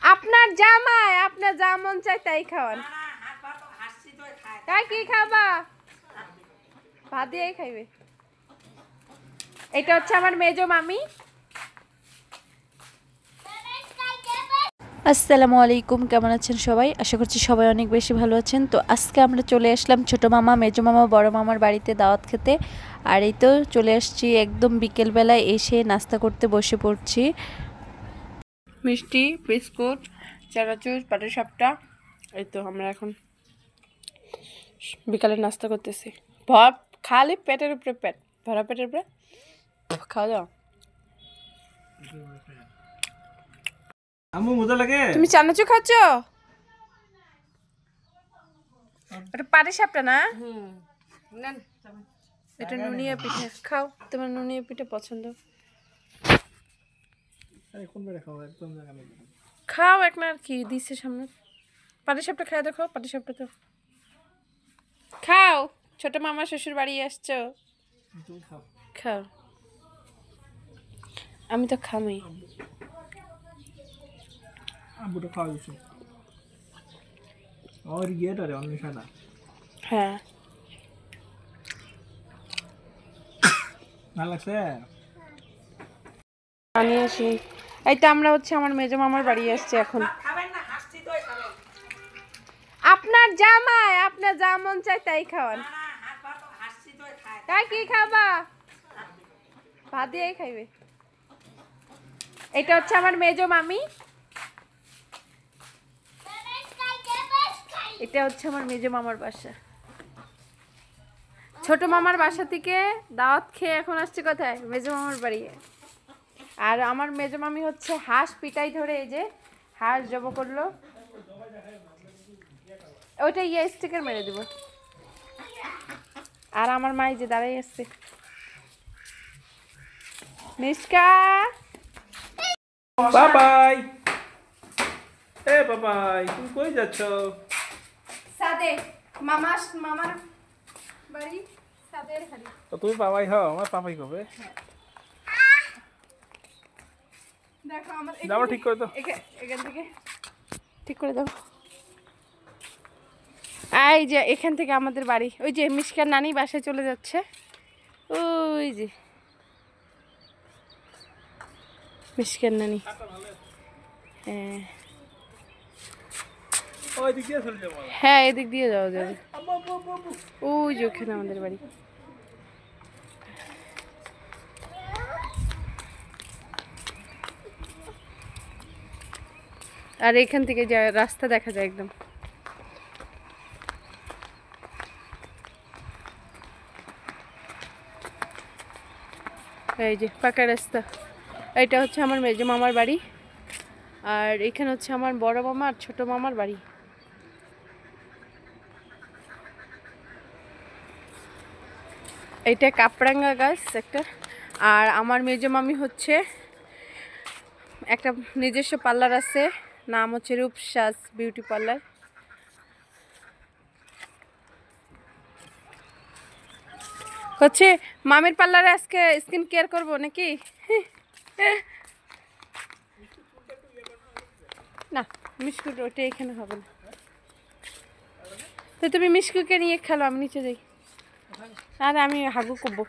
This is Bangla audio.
আপনার জামাই আপনার যা মন চায় তাই খাওয়ান। তাই কি খাবা? ভাত দিয়ে খাইবে। এটা হচ্ছে আমার মেজো মামি। আসসালামু আলাইকুম, কেমন আছেন সবাই? আশা করছি সবাই অনেক বেশি ভালো আছেন। তো আজকে আমরা চলে আসলাম ছোটো মামা, মেজো মামা, বড় মামার বাড়িতে দাওয়াত খেতে। আর এই তো চলে আসছি একদম বিকেলবেলায়, এসে নাস্তা করতে বসে পড়ছি। মিষ্টি, বিস্কুট, চানাচুর, পাটিসাপটা। এই তো আমরা এখন বিকালে নাস্তা করতেছি। খালি পেটের উপরে পেট ভরা, পেটের উপরে খাওয়া দাও। আম্মু মজা লাগে। তুমি চানাচুর খাচ্ছ? এটা পাটিসাপটা না? এটা নুনিয়া পিঠা। খাও, তোমার নুনিয়া পিঠা পছন্দ। খাও এক না, আর কি দিচ্ছে সামনে। পাটিসাপটা খাই দেখো, পাটিসাপটা তো খাও। ছোট মামা শ্বশুর বাড়ি আসছো, খাও। আমি তো খামই। আম্মুটা খাওয়া দিচ্ছি। আর গিয়েটারে অন্বেষণা। হ্যাঁ, ভালো লাগছে। আমি আসি। এই তো আমরা হচ্ছে আমার মেজো মামার বাড়ি আসছি এখন। আপনার জামাই আপনার যা মন চায় তাই খাওয়ান। তাই কি খাবা? ভাত দিয়ে খাইবে। এটা হচ্ছে আমার মেজো মামি। এটা হচ্ছে আমার মেজো মামার বাসা। ছোট মামার বাসা থেকে দাওয়াত খেয়ে এখন আসছে কোথায়? মেজো মামার বাড়ি। আর আমার মেজো মামি হচ্ছে হাঁস পিটাই ধরে, এই যে হাঁস জব করলো, ওইটা স্টিকার মেরে দিব। আর আমার মা যে দাঁড়াই আসছে, নিষ্কা। বাবাই, এ বাবাই, তুমি কই যাচ্ছ? সাদে মামার বাড়ি, সাদের হাড়ি। তো তুমি বাবাই হও, আমার পাপাই কবে? দেখো আমার যাও ঠিক করে দাও। এখান থেকে ঠিক করে দাও। এই যে এখান থেকে আমাদের বাড়ি। ওই যে মিষ্কার নানি বাসায় চলে যাচ্ছে, ওই যে মিষ্কার নানি। হ্যাঁ হ্যাঁ, এদিক দিয়ে যাওয়া যাবে। ওই যে ওখানে আমাদের বাড়ি। আর এখান থেকে যা রাস্তা দেখা যায় একদম। এই যে পাকা রাস্তা। এটা হচ্ছে আমার মেজো মামার বাড়ি, আর এখানে হচ্ছে আমার বড় মামা আর ছোট মামার বাড়ি। এটা কাপড়াঙ্গা গাছ একটা। আর আমার মেজো মামি হচ্ছে একটা নিজস্ব পার্লার আছে, নাম হচ্ছে রূপসাজ বিউটি পার্লার। হচ্ছে মামির পার্লারে আজকে স্কিন কেয়ার করবো নাকি? না, মিষ্কুট ওটা এখানে হবে না। তো তুমি মিষ্কুকে নিয়ে খেলো, আমি নিচে যাই। আর আমি হাগু করবো।